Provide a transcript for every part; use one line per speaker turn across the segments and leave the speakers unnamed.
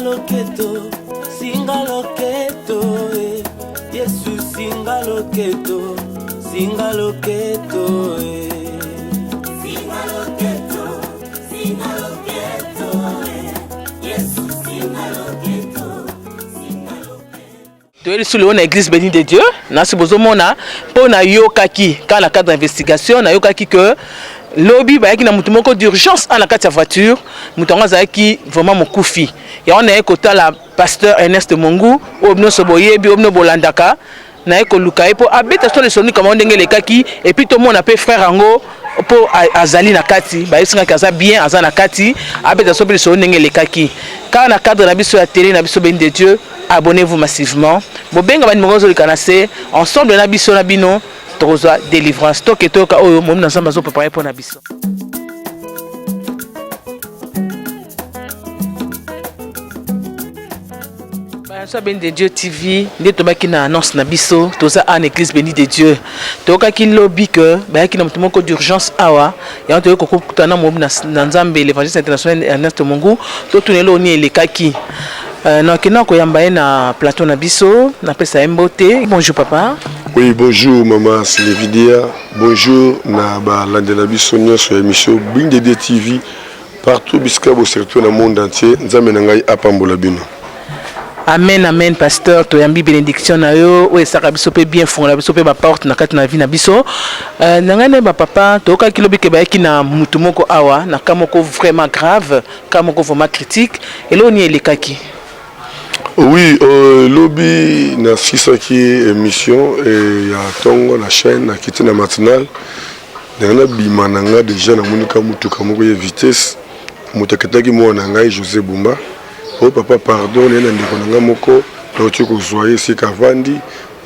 Singaloketo, singaloketo, Yesu singaloketo, singaloketo, singaloketo, singaloketo, Yesu singaloketo, singaloketo. Tu es sur l'église bénie de Dieu, nasi bozomona pour na yokaki quand la cadre d'investigation na yokaki que lobby ba yaki na mutu moko d'urgence à la carte de voiture mutonga zaki vraiment mokufi ya on est côté la pasteur Ernest Mongu obno soboyebi obno bolandaka na eko lukai po abeta so le soni comme ndenge le kaki et puis tout le monde appelle frère ango po azali na kati ba yesinga kaza bien azana kati abeta so le soni ndenge le kaki quand na cadre na biso ya télé na biso ben de Dieu abonnez-vous massivement bobenga ba numéro zo le kanase ensemble na biso na bino Toza délivrance toke toka oyo momu nzamba zo préparer pour na biso. Ba ben de Dieu TV nde tomaki na annonce na biso toza en église bénie de Dieu. Toka ki lobby que ba ki na mutu moko d'urgence awa ya to ko kutana momu na nzambe l'évangile international Ernest Mongu to tunelo ni elekaki. Non kina ko yamba na plateau na biso na pesa mbote. Bonjour papa.
Oui, bonjour maman Sylvidia. Bonjour na ba landela biso sur l'émission BNDD TV partout biskabo surtout dans le monde entier. Nzambe na ngai apambola bino.
Amen amen pasteur to yambi bénédiction na yo o esaka biso pe bien fond la biso pe ba porte na kati na vie na biso. Nangane ba papa to ka kilobi ke ba ki na mutu moko awa na kamoko vraiment grave, kamoko vraiment critique et là on y est lekaki.
Oui, lobby na sisa qui émission et ya tongo la chaîne na kiti na matinal. Nana bimananga déjà na monika mutuka moko ya vitesse. Mutaketaki mo na ngai José Bumba. Oh papa pardon na ndeko nanga moko to tiko zoyer si kavandi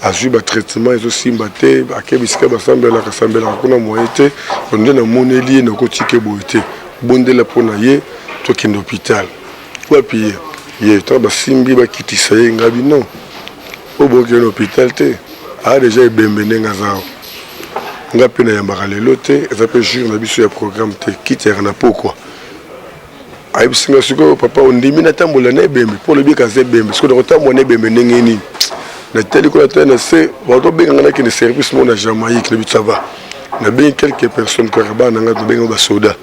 azui ba traitement ezo simba te akebisika basambela kasambela kuna moyete onde na moneli na kotike boyete. Bondela pona ye to kende hôpital. Kwa piye ye to ba simbi ba kitisa ye ngabi non oboke na hôpital te a déjà ebembene ngazao ngapi na yambaka lelo te ezape jour na biso ya programme te kitera na pourquoi ay bisinga siko papa ondimi na tambola na ebembe pour le bika zebembe siko na tambola na ebembe ngeni na teli ko na na se ba to benga na kini service mo na Jamaïque na bitava na bien quelques personnes ko raba na nga to benga ba soda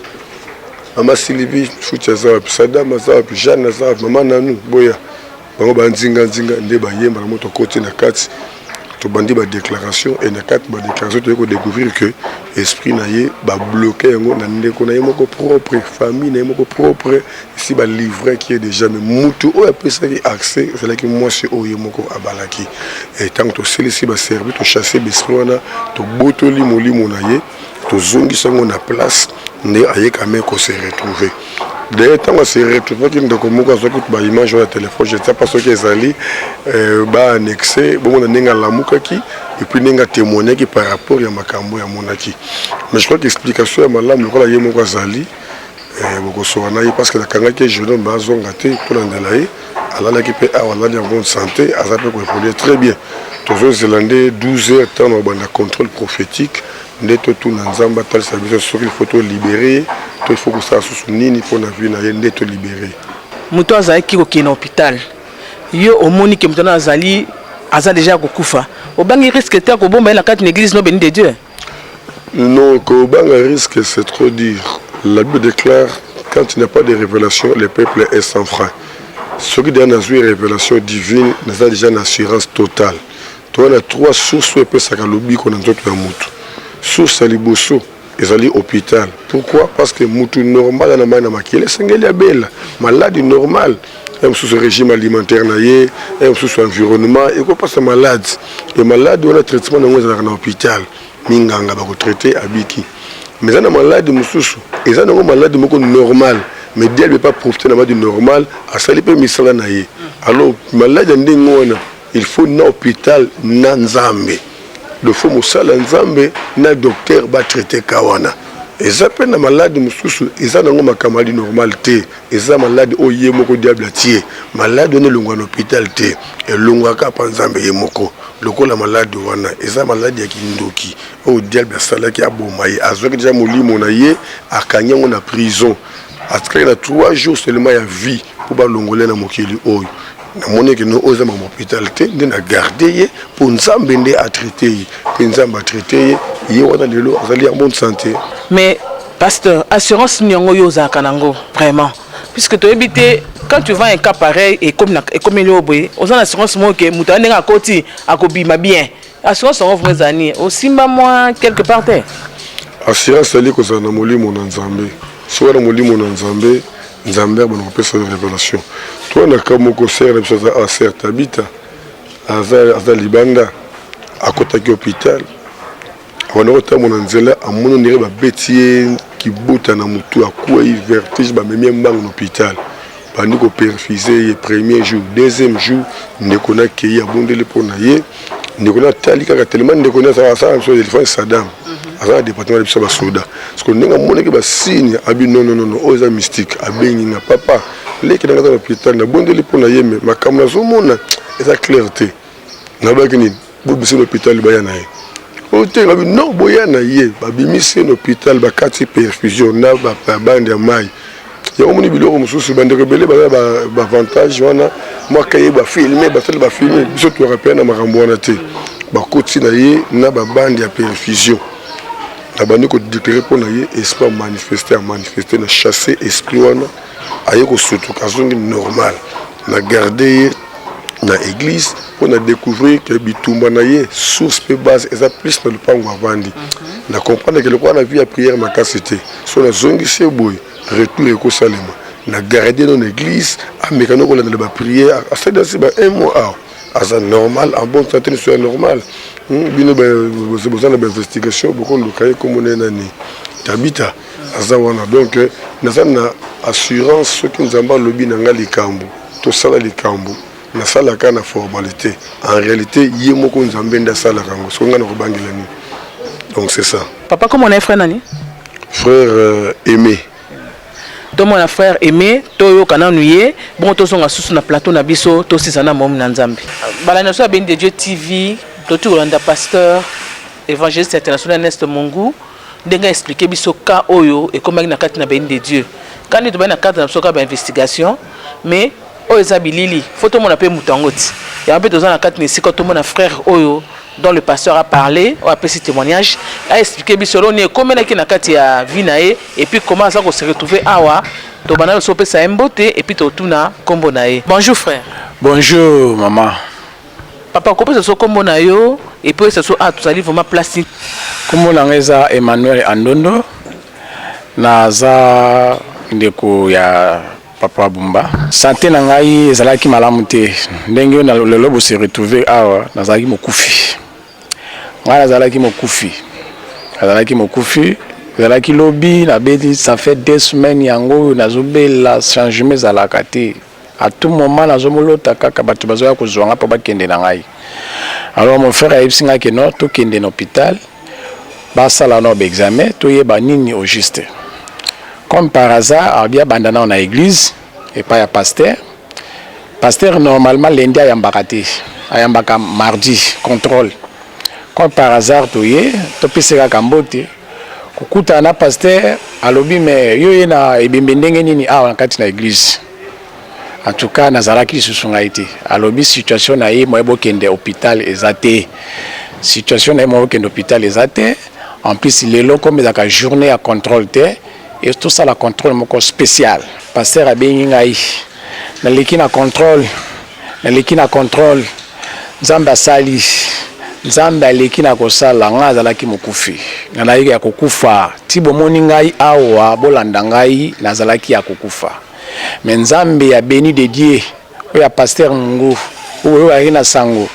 Mama Sylvie fucha za pisada maza pijana za mama nanu boya bango banzinga nde ba yemba na moto côté na kati to bandi ba déclaration et na kati ba déclaration to ko découvrir que esprit na ye ba bloquer ngo na ndeko na yemoko propre famille na yemoko propre ici ba livret qui est déjà mais mutu o apesa ki accès c'est là que moi c'est o yemoko abalaki et tant to celui ba servir to chasser l'esprit na to botoli molimo na ye to zongi sango na place ne aye quand même qu'on se retrouver d'ailleurs tant on se retrouve qu'il ne commence pas que ba image au téléphone je sais pas ce qu'ils allaient ba annexé bon on a nenga lamuka ki et puis nenga témoigner qui par rapport à makambo ya monaki mais je crois que l'explication ya malamu ko la yemo ko zali boko so na parce que la kanga que je donne bazo ngate pour ndelaye ala la qui peut avoir la bonne santé azape ko évoluer très bien toujours zélandais 12 heures temps on a contrôle prophétique ndeto tout na nzamba tal service sur il faut libérer il faut que ça sous nini pour na vie na ndeto libérer
muto azaki ko kina hôpital yo omoni ke muto na azali aza déjà kokufa obangi risque te ko bomba na kati l'église no bénie de Dieu
non ko banga risque c'est trop dire la Bible déclare quand il n'y a pas de révélation le peuple est sans frein ce qui donne une révélation divine n'a déjà une assurance totale toi on a trois sources et peut ça kalobi qu'on entend tout mutu source liboso ezali hôpital pourquoi parce que mutu normal na mana makile sengeli ya bela maladie normale sous régime alimentaire na ye sous environnement et quoi passe malade et malade on a traitement dans hôpital minganga ba ko traiter abiki mais na malade mususu eza na malade moko normal mais Dieu ne peut pas profiter na maladie normal a sali pe misala na ye alors malade ndingona il faut na hôpital na nzambe le faux moussala nzambe na docteur ba traiter kawana eza pe na malade mususu eza nango makamali normalité eza malade oye moko diable tie malade ne longwa na hôpital te e longwa ka pa nzambe ye moko lokola malade wana eza malade ya kindoki o diable salaki aboma ye azoki déjà molimo na ye akanyango na prison il y a 3 jours seulement il y a vie pour ba longoler na mokili oyo na moni que nous osons mon hôpital te na garder pour nzambe ndé à traiter pour nzambe à traiter y wana lelo azali en bonne santé.
Mais pasteur, assurance nyongo yo za kanango vraiment puisque tu habites quand tu vois un cas pareil et comme il est obé aux assurance moi que mutane nga koti akobima bien assurance on vrais années aussi moi quelque part
assurance ali ko sana molimo na nzambe so na molimo na nzambe nzambe ba ko pesa révélation toi na kamo ko sert na biso a certes habita aza libanda akotaki hôpital wana ko tamona nzela amono ndire ba betie ki bota na mutu akwa vertige ba memie mbang hôpital bandi ko perfuser premier jour deuxième jour ndekona ki abondele pona ye ndekona talika ka tellement ndekona ça so téléphone Saddam à département de Pisa Soda. Parce que nous avons des signes, non, aux mystiques, à Bénin, papa, les qui sont dans l'hôpital, na bon délai pour la yéme, ma caméra sur mon et sa clarté. Na bagni, vous baiser l'hôpital bayanaï. Au terme, non, boyanaï, babimisi l'hôpital, bakati perfusion, na bande à maille. Il y a un biloko mususu bande rebelle ba avantage wana moi kaye ba filmer ba filmer biso tu rappelles na makambo wana te ba koti na ye na ba bande ya perfusion. La bande ko déclarer pour naie espoir manifester na chasser esprit wana aye ko surtout kazongi normal na garder na église pour na découvrir que bitumba naie source pe base et ça plus na le pango avandi na comprendre que le quoi na vie à prière makasité so na zongi se boy retour et ko salema na garder dans l'église a mécano ko na ba prière à ça dans un mois à normal en bonne santé soit normal. Bino c'est besoin d'investigation beaucoup de cas comme on est nani tabita azawana donc na assurance ce qui nous amba lobby nanga likambo to sala likambo na sala kana formalité en réalité yemo ko nzambe nda sala kango so ngana ko bangela ni donc c'est ça.
Papa comment on est frère nani?
Frère Aimé.
To mon frère Aimé to yo kana nuye bon to songa susu na plateau na biso to sisana mom na nzambe bala na so ben de Dieu TV Dr. Rolanda pasteur évangéliste international Ernest Mungu ndenga expliquer biso ka oyo et comment na kati na ben de Dieu quand tu ba na cadre na soka ba investigation mais oyo za bilili photo mon appel mutangoti ya peu dans na kati ni siko to mon frère oyo dont le pasteur a parlé ou a fait ce témoignage a expliqué biso ni comment na kati ya vinae et puis comment ça ko se retrouver awa to bana so pesa mbote et puis to tuna kombo nae. Bonjour frère.
Bonjour maman.
Papa, comment ça se comme yo et puis ça se a tout ça vraiment plastique.
Comme na ngeza Emmanuel Andondo naza ndeko ya papa Bumba. Santé na ngai ezalaki malamu te. Ndenge na le lobo se retrouver awa nazalaki mokufi. Ngala nazalaki mokufi. Nazalaki mokufi. Nazalaki lobby na bedi ça fait 2 semaines yango nazobela changement zalaka te. À tout moment na zomolota kaka batu bazoya kozwanga pa bakende na ngai. Alors mon frère a yebsinga ke no to kende na hôpital ba sala no examen to yeba nini au juste. Comme par hasard a bien bandana na église et pas ya pasteur. Pasteur normalement lundi ayambaka mardi contrôle. Comme par hasard to ye to piseka kambote kukuta na pasteur alobi mais yo yena ebembe ndenge nini awa kati na église. En tout cas, nazalaki susunga été. Alobi situation na ye moyebo kende hôpital ezate. Situation na moyebo kende hôpital ezate. En plus lelo comme la journée à contrôle te et tout ça la contrôle moko spécial. Pasteur a bengi ngai. Na leki na contrôle. Nzamba sali. Nzamba leki na kosala ngazalaki mokufi. Na yeke ya kokufa. Tibo moni ngai awa bolanda ngai nazalaki ya kokufa. Mais Nzambe ya béni de Dieu oya pasteur Mungu oyo ayina sango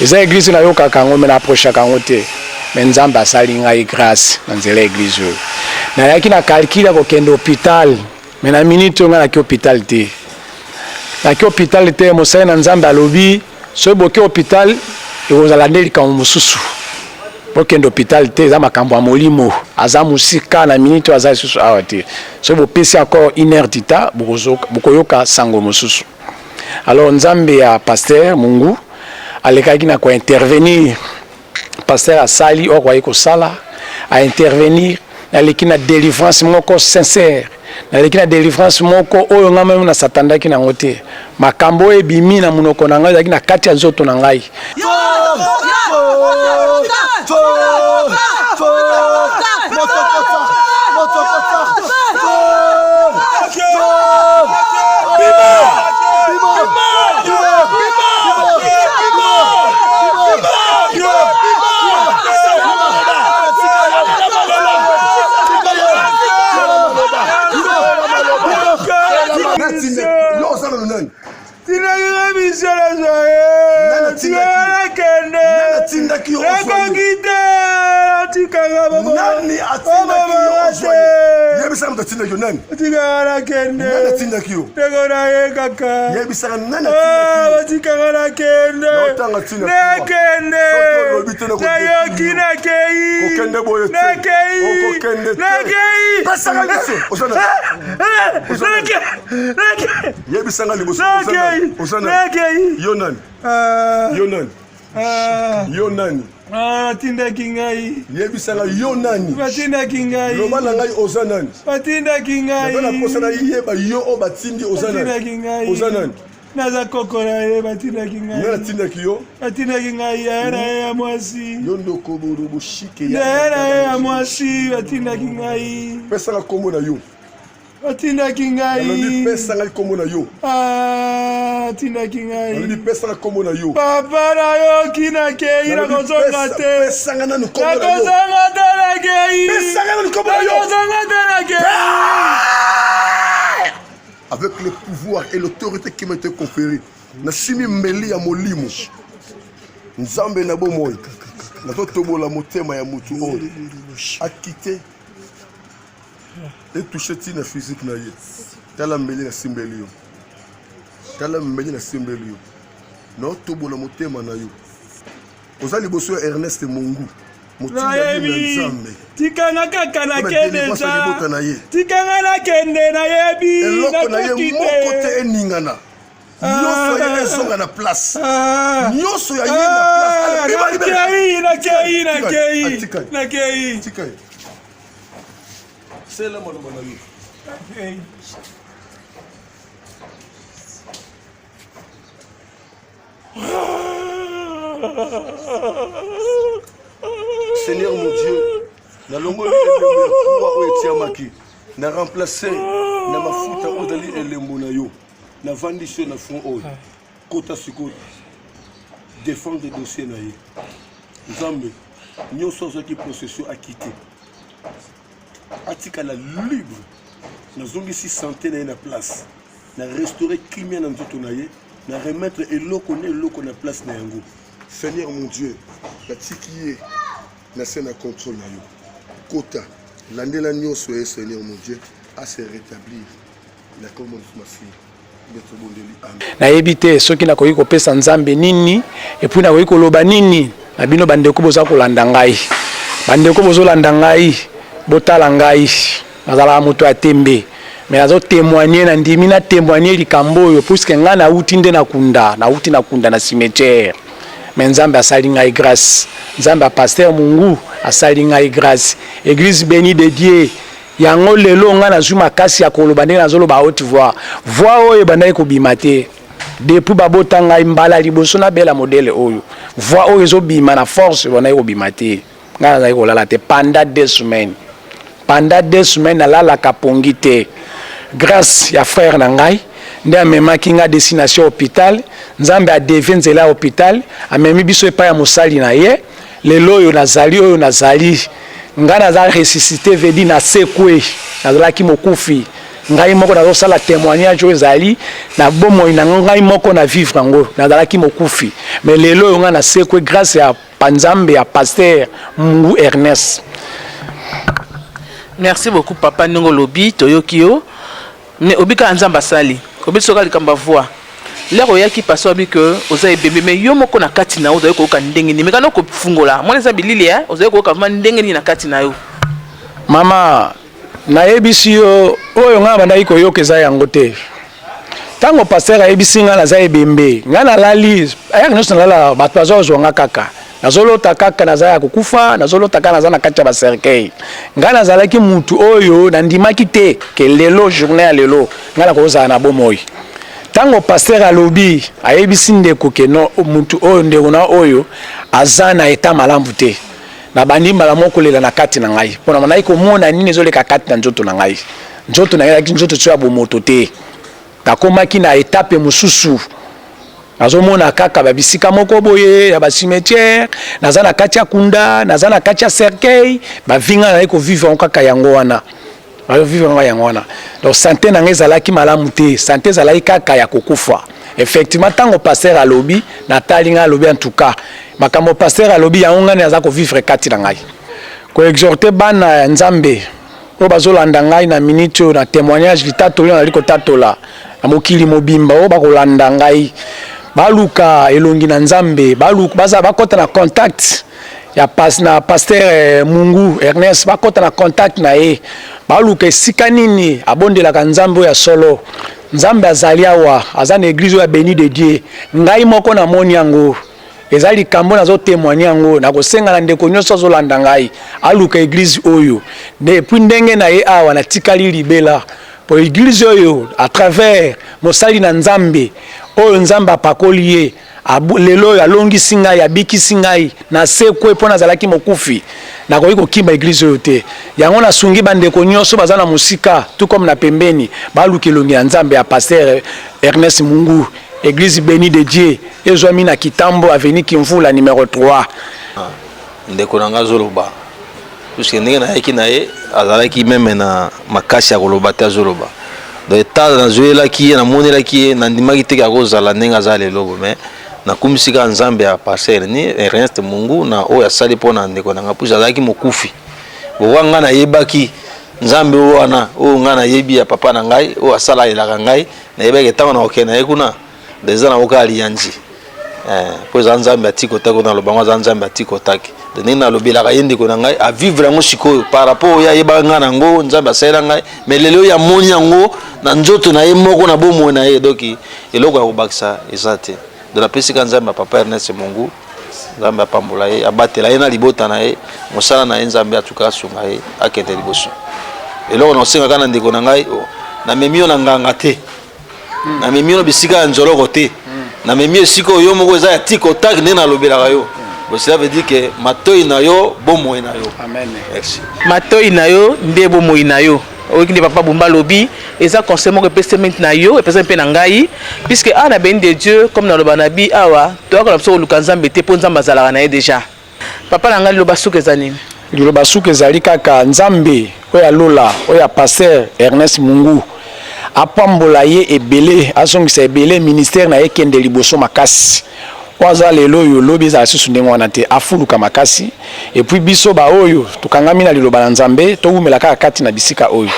eza église na yoka kango mais na approche kango te mais Nzambe asali ngai grâce na nzela église na yaki na calcula ko kende hôpital mais na minute nga na ki hôpital te na ki hôpital te mo sai na Nzambe alobi so boke hôpital e ozala ndeli kango mususu bokende hôpital te za makambo ya molimo aza musika na minute aza susu awate so bo pesi encore 1 heure d'ita bokoyoka sango mususu. Alors Nzambe ya pasteur Mungu alekaki na ko intervenir pasteur asali o kwa iko sala a intervenir naleki na délivrance moko sincère naleki na délivrance moko oyo nga même na satandaki nango te makambo ebimi na munoko na ngai ezalaki na kati ya nzoto na ngai
Tinda kingai.
Yebisanga yo nani?
Batinda kingai.
Lobana ngai ozanani.
Batinda kingai.
Bana posana yeba yo o batindi ozanani.
Batinda kingai.
Ozanani.
Naza kokora ye batinda kingai.
Ngana tinda kiyo.
Batinda kingai ya mwasi.
Yondo koboro bushike
ya mwasi batinda kingai.
Pesa la kombo na yo.
Batinda kingai.
Nani pesa la kombo na yo.
Tinda kingai.
Nani pesa la kombo na yo.
Papa na yo kina kei na kozonga te.
Pesa ngana no kombo na yo.
Kozonga te na kei.
Pesa ngana no kombo na yo.
Kozonga te na kei.
Avec le pouvoir et l'autorité qui m'a été conférée, na simi meli ya molimo. Nzambe na bomoy. Na totobola motema ya mutu oyo. A quitté et touché tina physique na ye. Tala mbeli na simbeli yo. Tala mbeli na simbeli yo. Na totobola motema na yo. Ozali boso Ernest Mungu.
Nayebi tikanga kaka na kende za tikanga na kende na yebi
eloko na ye moko te eningana nyonso ya ezonga na place nyonso ya ye na place
na kei
tikai c'est la maloba na yo Seigneur mon Dieu, na longo le kuwa o etiamaki na remplacer na mafuta odali elembo na yo na vandisho na fond oil kota siko défendre des dossiers na ye nzambe nyonso zo ki possession a quitté atika la libre na zongisi santé na place na restaurer kimia na nzoto na ye na remettre eloko na place na yango. Seigneur mon Dieu, la tiki na scène contrôle na yo kota landela nyonso ye Seigneur mon Dieu à se rétablir la commande ma fille beto bondeli amen.
Nayebi te soki nakoki kopesa nzambe nini epuis nakoki koloba nini na bino bandeko boza kolanda ngai bandeko bozolanda ngai botala ngai nazala moto ya tembe mais nazo témoigner na ndimi na témoigner likambo oyo puisque nga nauti nde nakunda na cimetière. Mais Nzambe asali ngai grâce. Nzambe a pasteur Mungu asali ngai grâce. Église bénie de Dieu. Yango lelo nga na zuma kasi ya koloba ndenge nazoloba haute voix. Voix oyo bandai ko bimate. Depuis babota ngai mbala liboso na bela modèle oyo. Voix oyo ezobima na force bandai ko bimate. Nga nazali kolala te pendant 2 semaines. Pendant 2 semaines nalala kapongi te. Grâce ya frère na ngai nde amemaki nga destination hôpital. Nzambe a devie nzela hôpital amemi biso epai ya mosali na ye lelo oyo nazali nga naza ressuscité vedi na sekwe nazalaki mokufi ngai moko nazosala témoignage oyo ezali na bomoi na ngai moko na vivre yango nazalaki mokufi mais lelo oyo nga na sekwe grâce ya panzambe ya pasteur Mungu Ernest.
Merci beaucoup papa ndongo lobi toyokio mais obika nzamba sali obisoka likamba voix lero yaki paso abi que oza ebembe mais yo moko na kati na oza ko ka ndenge ni mekano ko fungola mwana za bilili oza ko ka ndenge ni na kati na yo
mama na yebisi yo oyo nga bandaki ko yokeza yango te tango pasteur ayebisi nga na za ebembe nga na lali ayaka nyonso na lala bato bazozwa nga kaka nazolota kaka nazala kokufa nazolota kaka nazana kati ya ba cercueil nga nazalaki mutu oyo nandimaki te ke lelo journée ya lelo nga na kozala na bomoi tango pasteur alobi ayebisi ndeko ke no mutu oyo ndeko na oyo azana eta malambu te na bandi mbala moko lela na kati na ngai pona manai komona nini ezoleka kati na nzoto na ngai nzoto na ngai nzoto tso ya bomoto te takomaki na etape mosusu nazomona kaka babisika moko boye ya ba cimetière naza na kati ya kunda naza na kati ya cercueil bavinga na ko vivre kaka yango wana vivre yango wana donc santé na ngai ezalaki malamu te santé ezalaki kaka ya kokufa effectivement tango pasteur alobi natali nga alobi en tout cas makambo pasteur alobi yango ngani aza ko vivre kati na ngai ko exhorter bana nzambe o bazolanda ngai na minute na témoignage litatoli na liko tatola na mokili mobimba o bakolanda ngai baluka elongi na nzambe baluka baza bakota na contact ya na pasteur Mungu Ernest bakota na contact na ye baluka esika nini abondelaka nzambe ya solo nzambe azali awa aza na église ya Béni de Dieu ngai moko na moni yango ezali kambo nazo témoigner yango na kosenga na ndeko nyonso azolanda ngai aluka église oyo depuis ndenge na ye awa na tikali libela po église oyo à travers mosali na nzambe oyo nzambe apakoli ye lelo alongisi ngai abikisi ngai na sekwe mpo nazalaki mokufi nakoki kokimba église oyo te yango nasungi bandeko nyonso baza na mosika tout comme na pembeni baluka elongi ya nzambe ya pasteur Ernest Mungu église Béni de Dieu ezwami na Kitambo avenue Kimvula numéro 3
ndeko nanga zoloba puisque ndenge nayaki na ye azalaki meme na makasi ya koloba te azoloba donc etat nazoyelaki ye namonelaki ye nandimaki te akozala ndenge aza lelo mais nakumisika nzambe ya pasteur ni Ernest Mungu na oyo asali mpona ndeko nanga puisque azalaki mokufi boka nga nayebaki nzambe oyo wana oyo nga nayebi ya papa na ngai oyo asala elaka ngai nayebaki ntango nakokende na ye kuna deja nakoka aliyanji po eza nzambe atiki otaki ona lobango aza nzambe atiki otaki ndenge nalobelaka ye ndeko na ngai avivre yango sikoyo par rapport oyo ayebaka ngai nango nzambe asalela ngai mais lelo oyo amoni yango na nzoto na ye moko na bomoi na ye donc eloko ya kobakisa eza te donc napesika nzambe ya papa Ernest Mungu nzambe apambola ye abatela ye na libota na ye mosala na ye nzambe atuka asunga ye akende liboso eloko na osengaka na ndeko na ngai namemi yo na nganga te namemi yo bisika ya nzoloko te namemi esika oyo moko eza ya tiki otaki ndenge nalobelaka yo cela veut dire que matoi na yo bomoi na yo.
Amen.
Merci.
Matoi na yo nde bomoi na yo. Oki ndi papa Bumba lobi eza conseil moko pestament na yo et pesa mpe na ngai puisque ana Béni de Dieu comme na loba na bi awa to akola biso luka nzambe te po nzambe azalaka na ye déjà. Papa na ngai loba suka ezani.
Loba suka ezali kaka nzambe oyo alola oyo pasteur Ernest Mungu apambola ye ebele azongisa ebele ministère na ye kende liboso makasi. Waza lelo yo lobi za susu ndenge wana te afuluka makasi et puis biso ba oyo tukangami na liloba na nzambe to umela kaka kati na bisika oyo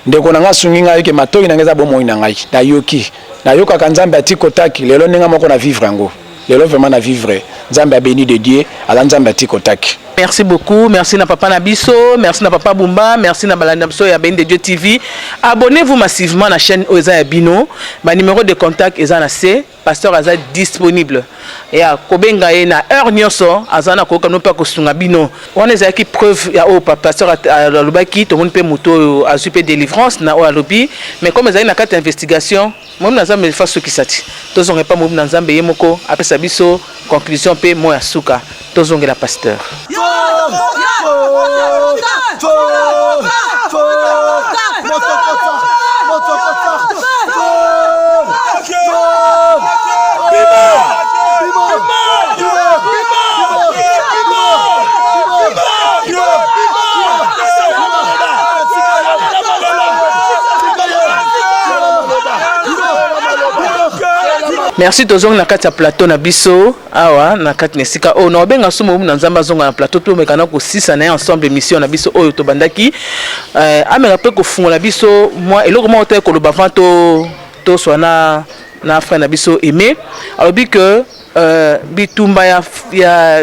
ndeko nanga sungi ngai ke matoi na ngeza bomoi na ngai na yoki na yoka ka nzambe atiko taki lelo ndenge moko na vivre ngo lelo vraiment na vivre nzambe a Béni de Dieu ala nzambe atiko taki.
Merci beaucoup, merci na papa Nabiso, merci na papa Bumba, merci na balanda biso ya Béni de Dieu TV. Abonnez-vous massivement à la chaîne Oza Bino. Ma numéro de contact est en C. Pasteur Aza disponible. Et à Kobenga et na heure nyonso azana ko kanopa ko sunga bino. On est qui preuve ya o pasteur alobaki to mon pe moto a super délivrance na o alobi mais comme ezali na carte investigation moi na nzambe fa soki sati. Tozonga pas mo na nzambe yemoko apesa biso conclusion pe mo ya suka. Tozonga la pasteur. Merci tozong na kati ya plateau na biso awa na kati nesika o na obenga sumo na nzamba zonga na plateau to mekana ko sisa na ensemble émission na biso oyo to bandaki amela pe ko fungola biso moi eloko mo te ko lo bavanto to swana na frère na biso aimé alobi que bitumba ya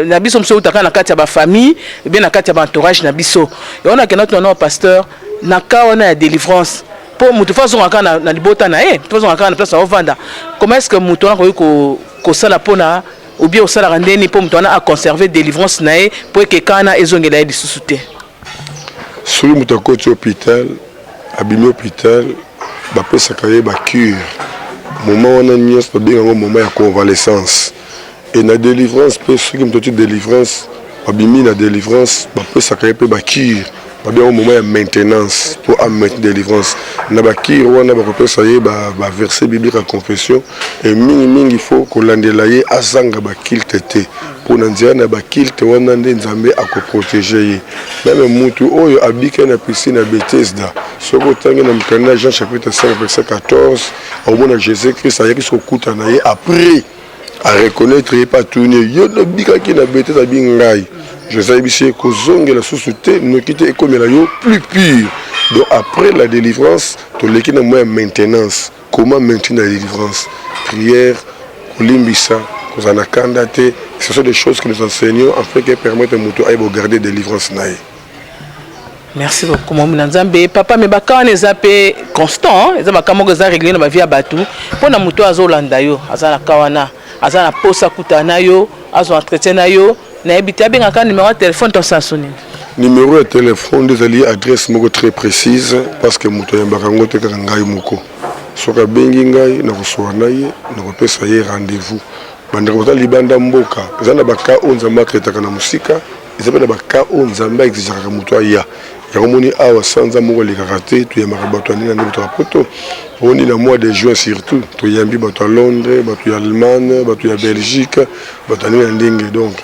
na biso mso utaka na kati ya ba famille bien na kati ya ba entourage na biso yona ke notre pasteur na kaona ya délivrance pour mutu façon na libota na tu façon na place au vanda comment est-ce que mutu na ko sala pona ou bien au salaire ndeni pour mutona à conserver délivrance nae pour que kana ezongela ya lisusuté.
Sur le mutakoti hôpital, abimi hôpital, ba pesa kaye ba cure. Moment on a nios ba bien un moment de convalescence. Et la délivrance, peut ce qui me dit délivrance, abimi la délivrance, ba pesa kaye pe ba cure. Ba bien un moment de maintenance pour amener délivrance. Na ba cure on a ba pesa kaye ba verset biblique en confession et mingi il faut que l'andelaye azanga ba kiltete. Pour nandia na ba kilte wana nde nzambe akoprotéger. Même mutu oyo abika na piscine à Bethesda. Soko tangi na mkana Jean chapitre 5 verset 14, au moment de Jésus-Christ a yaki sokuta na ye après à reconnaître et pas tourner. Yo no bika ki na Bethesda bingai. Jésus bisi ko zonge la société no kite comme la yo plus pur. Donc après la délivrance, to leki na moyen maintenance. Comment maintenir la délivrance? Prière, kolimbisa, kozana kandate. Ce sont des choses que nous enseignons afin qu'elles permettent à Moutou de garder des délivrance.
Merci beaucoup, mon Nzambe. Papa, mais quand on est constant, ils ont quand réglé dans ma vie à Batou. Pour na Moutou azolanda yo, azana kawana, azana posa kutana yo, azo entretien na yo. Na ebité bien quand numéro de téléphone ton sonné.
Numéro de téléphone des alliés adresse moko très précise parce que Moutou yambakango te kangai moko. Soka bengi ngai na kuswana ye, na kopesa ye rendez-vous. Bandakota libanda mboka zana baka onzamba kretaka na musika ezabela baka onzamba exigera mutu aya yakomoni awa sanza moko le karaté tu ya marabato nina ndo poto oni na mois de juin surtout to yambi bato à Londres bato ya Allemagne bato ya Belgique bato nina ndenge donc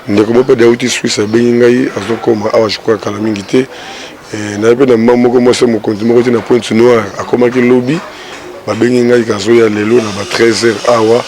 ndeko mope de outil suisse bengai azokoma awa je crois kala mingi te na pe na mambo ko mo se mo compte mo na Pointe Noire akoma ki lobby ba bengai kazo ya lelo na ba 13h awa.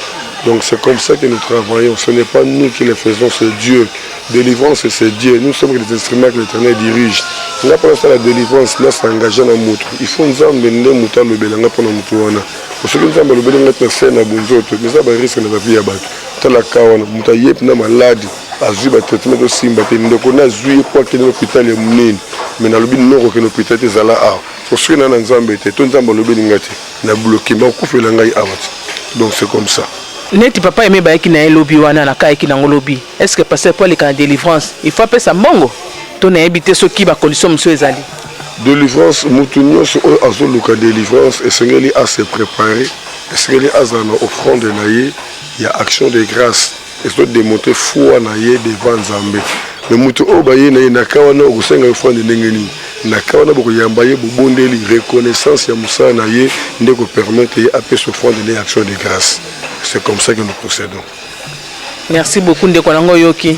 Donc c'est comme ça que nous travaillons. Ce n'est pas nous qui le faisons, c'est Dieu. Délivrance, c'est Dieu. Nous sommes les instruments que l'Éternel dirige. On a pensé à la délivrance, là, c'est engagé dans notre. Il faut nous emmener mouta le belanga pour nous. Pour ceux qui nous emmenent le belanga pour nous bonjour. Mais ça va risquer de la vie à battre. T'as la kawana, mouta yep na malade. Azu ba traitement de simba. Donc on a zoué quoi que l'hôpital est mounine. Mais dans le but non que l'hôpital est là. Pour ceux qui nous emmenent, tout nous emmenent le belanga. Na bloqué, mais on coupe le langai avant. Donc c'est comme ça.
Neti papa aimé ba ki na lobby wana na kai ki na lobby. Est-ce que passer pour les cas de délivrance, il faut appeler ça mongo. To na habiter ce qui ba condition monsieur ezali.
Délivrance mutunyo so azo luka délivrance et sengeli a se préparer, et sengeli azana offrande na ye, il y a action de grâce et so démontrer foi na ye devant Nzambe. Mais mutu o ba ye na kawana o senga offrande ndengeni. Na kawana boko yamba ye bondeli reconnaissance ya musa na ye ndeko permettre ye appeler ce offrande de action de grâce. C'est comme ça que nous procédons.
Merci beaucoup Ndeko Nango Yoki.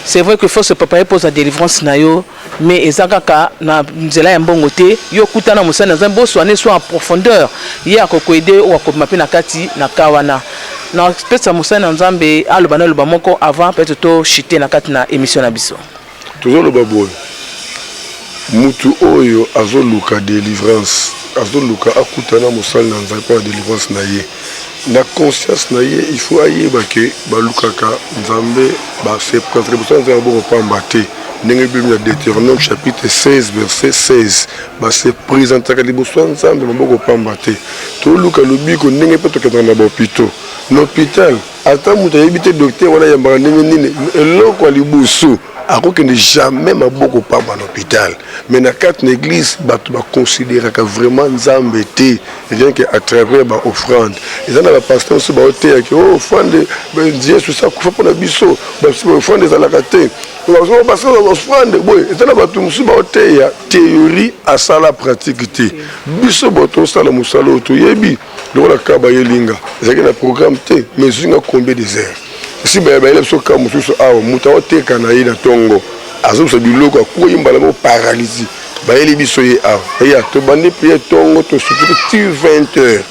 C'est vrai que faut se préparer pour la délivrance nayo, mais ezakaka na nzela ya mbongo te, yo kutana musana nzambo soigner soit en profondeur. Ya kokoede ou akomape na kati na kawana. Na espèce ya musana nzambe alobana loba moko avant peut-être to chiter na kati na émission na biso.
Toujours le baboy. Mutu oyo azoluka délivrance, azoluka akutana musana nzambe pour la délivrance naye. La conscience naye il faut ayer que balukaka nzambe ba se contribution nzambe ko pambate ndenge Bible na Deutéronome chapitre 16 verset 16 ba se présenter ka liboso nzambe maboko pambate to luka lobiko ndenge pe to ketana na hôpital l'hôpital ata muta yebite docteur wala yamba ndenge nini eloko liboso ako ne jamais maboko pamba na hôpital mais na quatre église bato ba considérer que vraiment nzambe te rien que à travers ba offrande et ça na ba pasteur so ba ote que oh offrande ben Dieu sur ça ko pour na biso ba offrande za la kate ba so passer offrande boy et ça na ba tumsu ba ote ya théorie à ça la pratique te biso boto ça la musalo to yebi le la kaba yelinga c'est que na programme te mais zinga combien des heures. Si vous avez un cas de mutu kana ina tongo azo so biloko akoyimba la paralysie ba yeli biso ye a ya to bandi prier tongo to surtout 20 heures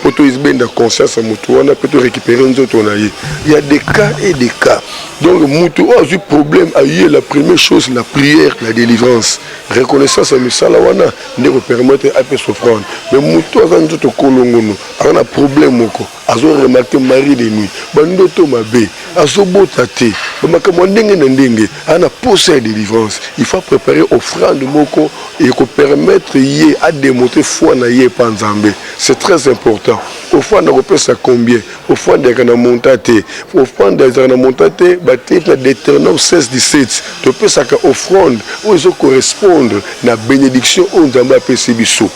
pour to isbenda conscience mutu wana peut récupérer nzoto na ye. Il y a des cas et des cas. Donc mutu a eu problème a eu la première chose la prière, la délivrance, reconnaissance à misala wana ne permettre à peu s'offrande. Mais mutu a nzoto kolongono a un problème moko azo remarqué mari de nuit bandoto mabe azobota te bamakambo ndenge na ndenge ana posa ya délivrance il faut préparer offrande moko et ko permettre ye à démontrer foi na ye pa nzambe c'est très important offrande ko pesa combien offrande ya kana montate offrande ya kana montate batif na Deutéronome 16-17 to pesa ka offrande où ils correspondre na bénédiction au nzambe apesi biso.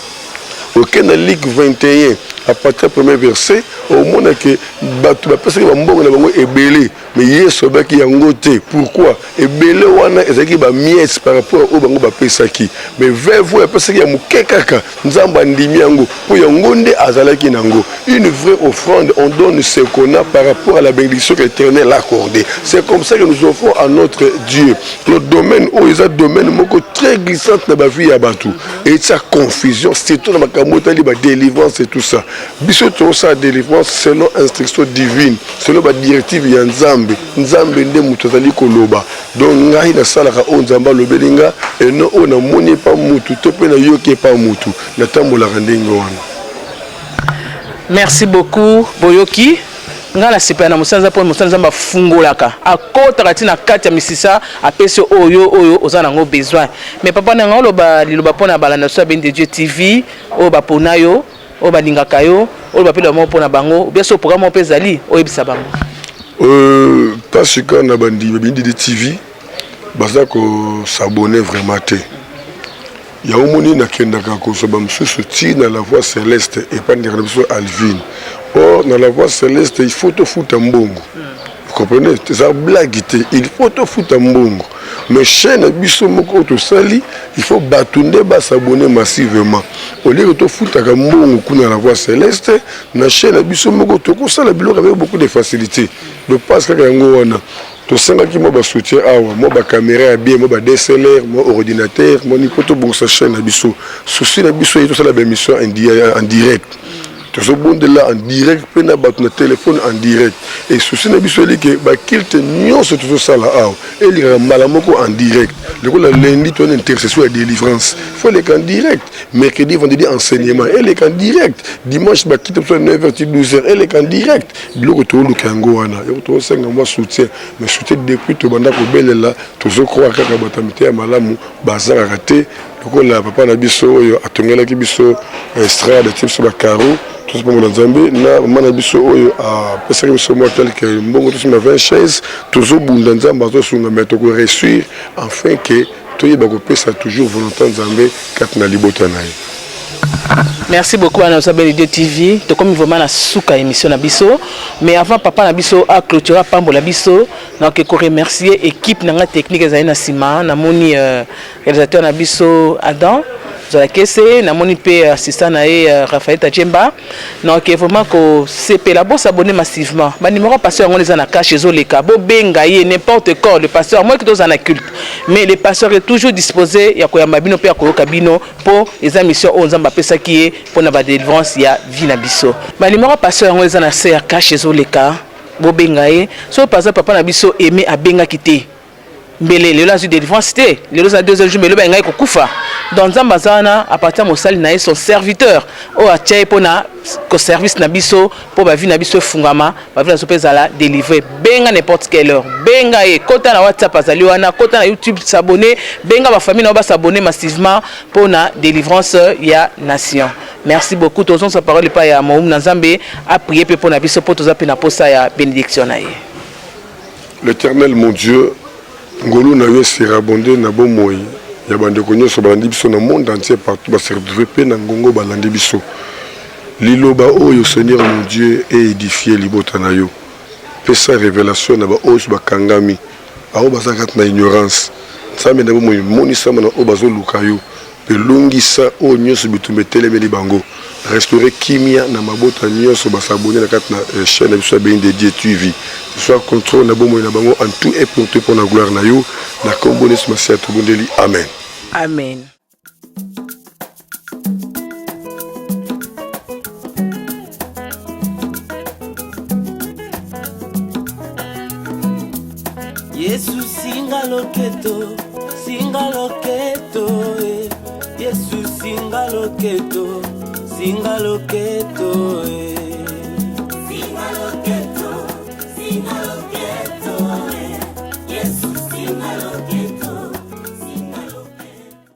Ok, dans Luc 21, à partir du premier verset, au monde que batu ba pesa ba mbongo na bango ebele, mais yeso ba ki yango te. Pourquoi? Ebele wana ezaki ba mies par rapport au bango ba pesa ki. Mais vevo ya pesa ki ya mukekaka, nzamba ndimi yango, po yango nde azalaki nango. Une vraie offrande, on donne ce qu'on a par rapport à la bénédiction que l'Éternel a accordée. C'est comme ça que nous offrons à notre Dieu. Le domaine où il y a un domaine moko très glissant dans la vie à Batou. Et sa confusion, c'est tout dans ma camotali, la délivrance et tout ça. Biso tout ça délivrance selon instruction divine, selon la directive ya Nzambe. Nzambe nde mutu azali koloba. Donc ngai na salaka o Nzamba lobelinga et non on na moni pas mutu, to pe na yoke pas mutu. Na tambola ndenge wana.
Merci beaucoup Boyoki. Ngala sipa na musanza po musanza mba fungolaka akota tina kati ya misisa apesi oyo ozana ngo besoin mais papa na ngolo ba liloba pona balanda so Ben de Dieu TV o ba ponayo o ba lingaka yo o ba pela mo pona bango bien so programme opezali o yebisa bango
parce que na bandi Ben de TV baza ko s'abonner vraiment te ya omoni na kendaka ko so ba msusu tina la voix céleste et pas de Alvin. Or, dans la voie céleste, il faut te foutre un bongo. Vous comprenez? C'est ça, blague. Il faut te foutre un bongo. Mais chez Nabiso Moko, il faut bâtonner, s'abonner massivement. Au lieu de te foutre un bongo dans la voie céleste, dans chez Nabiso Moko, ça avec beaucoup de facilité. De passe que Yangoana. Tout ça qui m'a soutien, moi caméra bien, moi DSLR, moi ordinateur, moi n'importe bon sa chaîne Nabiso. Souci Nabiso, il y a tout ça la émission en direct. Tout ce monde là en direct, puis na battre notre téléphone en direct. Et souci na bisoli que ba kilte nyon sur tout ça là, et il y a malamoko en direct. Le coup lundi tu as une intercession et délivrance. Il faut les en direct. Mercredi, vendredi enseignement, et les en direct. Dimanche ba kilte 9h 12h, et les en direct. Biloko to lu kango wana. Yo to 5 mois soutien, mais soutien depuis to banda ko belle là, to zo croire ka batamité malamu bazara raté. Le coup là papa na biso yo atongela ki biso estrade type sur ba caro. Tout ce monde en Zambie, na manabiso oyo a pesaka biso moi tel que mbongo tout ma 20 chaises, toujours bunda nzamba to sunga meto ko réussir afin que toyeba ko pesa toujours volonté nzambe kat na libota naye.
Merci beaucoup à nos abonnés de TV. To comme vraiment na suka émission na biso, mais avant papa na biso a clôturer pambo la biso, donc ko remercier équipe na technique ezali na sima na moni réalisateur na biso Adam la caisse na moni pe assistant na Raphaël Tadjemba donc vraiment que c'est la bosse abonner massivement ba numéro pasteur on les en a caché zo les cabo benga ye n'importe quoi le pasteur moi qui dans un culte mais le pasteur est toujours disposé ya ko ya mabino pe ya ko kabino pour les émissions on nzamba pesa qui est pour na ba délivrance ya vie na biso ba numéro pasteur on les en a caché zo les cas bo benga ye so pasteur papa na biso aimé a benga kité mbele lelo azu délivrance te lelo za deuxième jour mbele ba ngai ko kufa dans Zambazana à partir de sali na son serviteur o atie pona ko service na biso pour ba vie na biso fungama ba vie na so pezala délivrer benga n'importe quelle heure benga e kota na WhatsApp azali wana kota na YouTube s'abonner benga ba famille na ba s'abonner massivement pour na délivrance ya nation. Merci beaucoup tous sa parole pas ya Moum na Nzambe a prier pour na biso pour toza pe na posa ya bénédiction na ye.
L'Éternel mon Dieu ngolu na yo sera abondé na bon moyi. Ya bande konyo so balandi biso na monde entier partout ba se retrouver pe na ngongo balandi biso liloba oyo Seigneur mon Dieu est édifié libota na yo pesa révélation na ba oyo ba kangami ao bazakat na ignorance ça me na mo moni sama na o bazo luka yo pe lungisa o nyoso bitumetele meli bango restaurer kimia na mabota nyoso basabonner na kat na chaîne na biso Ben de Dieu TV soit contrôle na bomo na bango en tout et pour tout pour la gloire na yo na kombo nesu masia tubundeli amen
amen.
Yesu singa loketo Yesu singa loketo